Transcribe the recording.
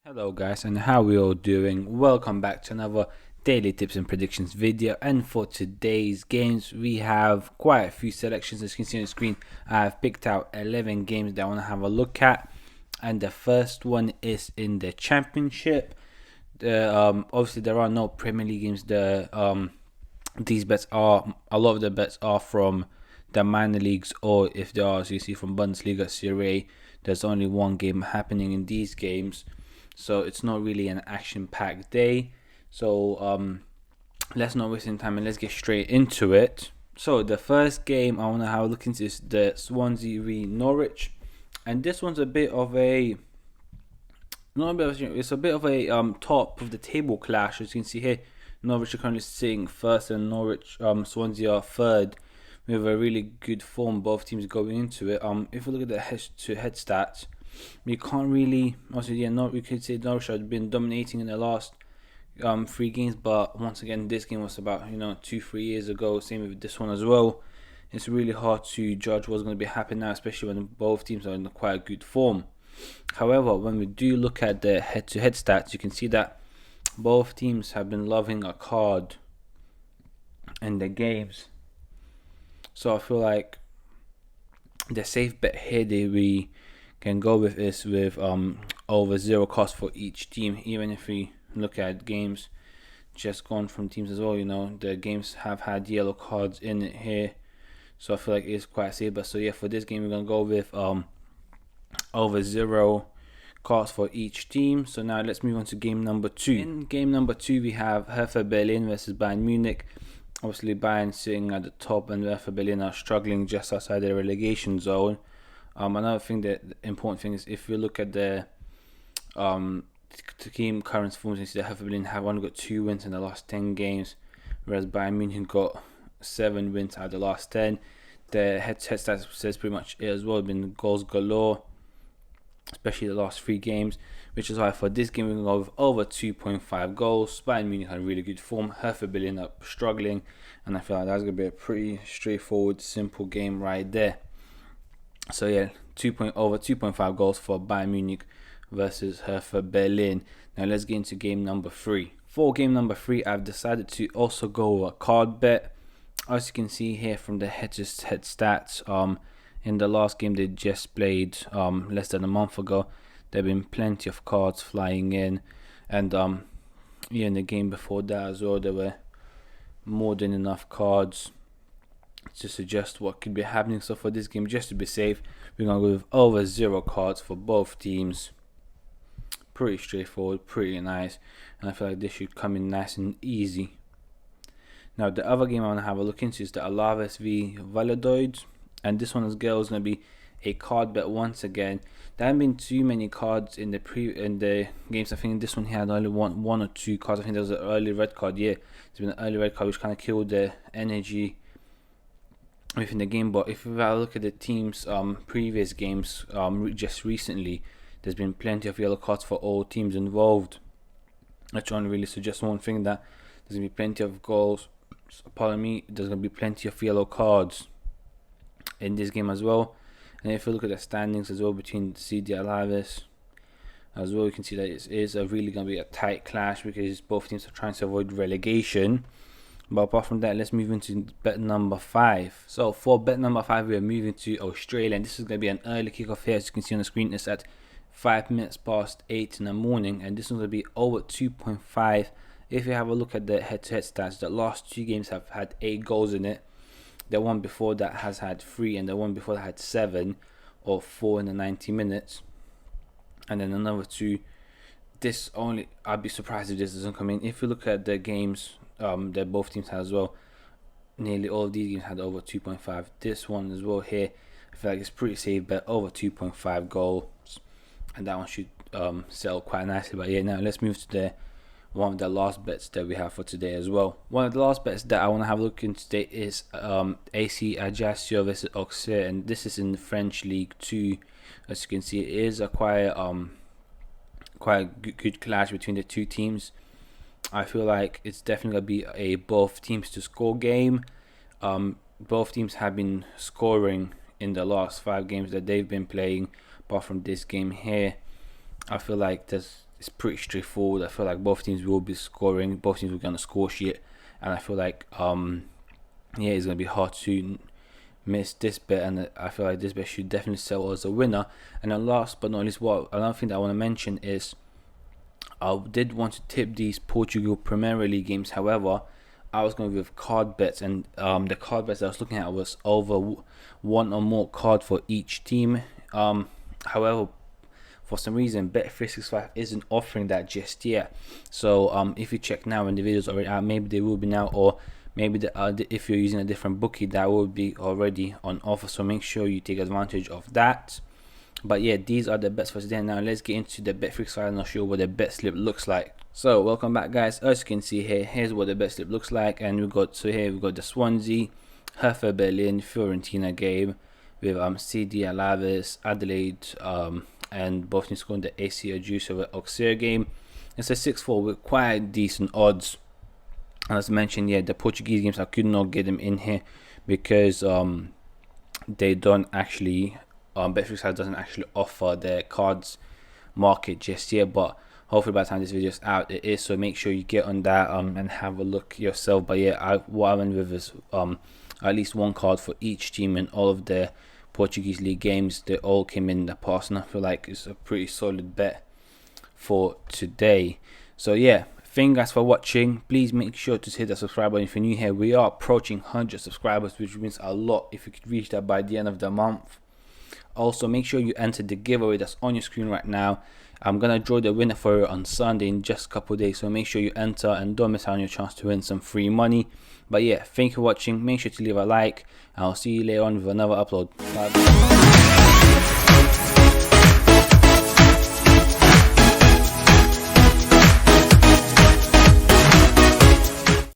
Hello guys, and how we all doing? Welcome back to another daily tips and predictions video. And for today's games, we have quite a few selections. As you can see on the screen, I have picked out 11 games that I want to have a look at, and the first one is in the Championship. Obviously there are no Premier League games. These bets are a lot of the bets are from the minor leagues, or if they are, as you see, from Bundesliga, Serie A. There's only one game happening in these games, so it's not really an action-packed day. So let's not waste any time and let's get straight into it. So the first game I want to have a look into is the Swansea v Norwich, and this one's a bit of a not a bit of it's a bit of a top of the table clash. As you can see here, Norwich are currently sitting first, and Swansea are third with a really good form. Both teams going into it. If we look at the head-to-head stats, we can't really. Also, we could say Norwich have been dominating in the last three games, but once again, this game was about 2-3 years ago. Same with this one as well. It's really hard to judge what's going to be happening now, especially when both teams are in quite good form. However, when we do look at the head-to-head stats, you can see that both teams have been loving a card in the games. So I feel like the safe bet here that we can go with is with over 0 cost for each team. Even if we look at games just gone from teams as well, the games have had yellow cards in it here, so I feel like it's quite safe. But so yeah, for this game we're gonna go with over 0 cost for each team. So now let's move on to game number 2. In game number 2 we have Hertha Berlin versus Bayern Munich. Obviously Bayern sitting at the top and Hertha Berlin are struggling just outside the relegation zone. Another thing, the important thing is if you look at the team current form, you see that Hertha Berlin have only got 2 wins in the last 10 games, whereas Bayern Munich got 7 wins out of the last 10. The head-to-head stats says pretty much it as well. Been goals galore, especially the last 3 games, which is why for this game we're going to go with over 2.5 goals. Bayern Munich had really good form, Hertha Berlin are struggling, and I feel like that's going to be a pretty straightforward, simple game right there. So yeah, over 2.5 goals for Bayern Munich versus Hertha Berlin. Now let's get into game number 3. For game number 3, I've decided to also go a card bet. As you can see here from the head-to-head stats, in the last game they just played less than a month ago, there have been plenty of cards flying in, and in the game before that as well, there were more than enough cards to suggest what could be happening. So for this game, just to be safe, we're going to go with over 0 cards for both teams. Pretty straightforward, pretty nice, and I feel like this should come in nice and easy. Now the other game I want to have a look into is the Alaves v Valladolid, and this one as well is going to be a card bet once again. There haven't been too many cards in the games. I think this one had only one or 2 cards. I think there was an early red card. Yeah, there's been an early red card which kind of killed the energy within the game. But if we have a look at the teams' previous games, just recently, there's been plenty of yellow cards for all teams involved. I try to really suggest one thing, that there's gonna be plenty of goals. Pardon me, there's gonna be plenty of yellow cards in this game as well. And if you look at the standings as well between CD Alaves as well, you can see that it is really gonna be a tight clash because both teams are trying to avoid relegation. But apart from that, let's move into bet number 5. So for bet number 5, we are moving to Australia, and this is going to be an early kickoff here. As you can see on the screen, it's at 5 minutes past 8 in the morning, and this is going to be over 2.5. If you have a look at the head-to-head stats, the last 2 games have had 8 goals in it. The one before that has had 3, and the one before that had 7 or 4 in the 90 minutes. And then another 2. I'd be surprised if this doesn't come in. If you look at the games that both teams had as well, nearly all of these games had over 2.5. This one as well here, I feel like it's pretty safe bet, over 2.5 goals, and that one should sell quite nicely. But yeah, now let's move to one of the last bets that we have for today as well. One of the last bets that I want to have a look into today is AC Ajaccio versus Auxerre, and this is in the French League 2. As you can see, it is a quite good clash between the 2 teams. I feel like it's definitely going to be a both teams to score game. Both teams have been scoring in the last 5 games that they've been playing, apart from this game here. I feel like there's it's pretty straightforward. I feel like both teams will be scoring, both teams will get on the score sheet, and I feel like yeah, it's gonna be hard to miss this bet, and I feel like this bet should definitely sell as a winner. And then last but not least, what another thing that I want to mention is I did want to tip these Portugal Premier League games. However, I was going with card bets, and the card bets I was looking at was over one or more card for each team. However, for some reason, Bet365 isn't offering that just yet. So if you check now when the video's already out, maybe they will be now, or maybe if you're using a different bookie, that will be already on offer. So make sure you take advantage of that. But yeah, these are the bets for today. Now let's get into the Bet365 and I'll show you what the bet slip looks like. So welcome back, guys. As you can see here, here's what the bet slip looks like, and we've got the Swansea, Hertha Berlin, Fiorentina game with CD Alaves, Adelaide, and both teams scoring the AC Adjuso over Auxerre game. It's a 6-4 with quite decent odds. And as I mentioned, yeah, the Portuguese games I could not get them in here because they don't actually Bet365 doesn't actually offer their cards market just yet, but hopefully by the time this video is out it is, so make sure you get on that and have a look yourself. But yeah, what I went with is at least one card for each team in all of their Portuguese league games. They all came in the past, and I feel like it's a pretty solid bet for today. So yeah, thank you guys for watching. Please make sure to hit the subscribe button if you're new here. We are approaching 100 subscribers, which means a lot if you could reach that by the end of the month. Also, make sure you enter the giveaway that's on your screen right now. I'm gonna draw the winner for you on Sunday in just a couple of days, so make sure you enter and don't miss out on your chance to win some free money. But yeah, thank you for watching. Make sure to leave a like, and I'll see you later on with another upload. Bye.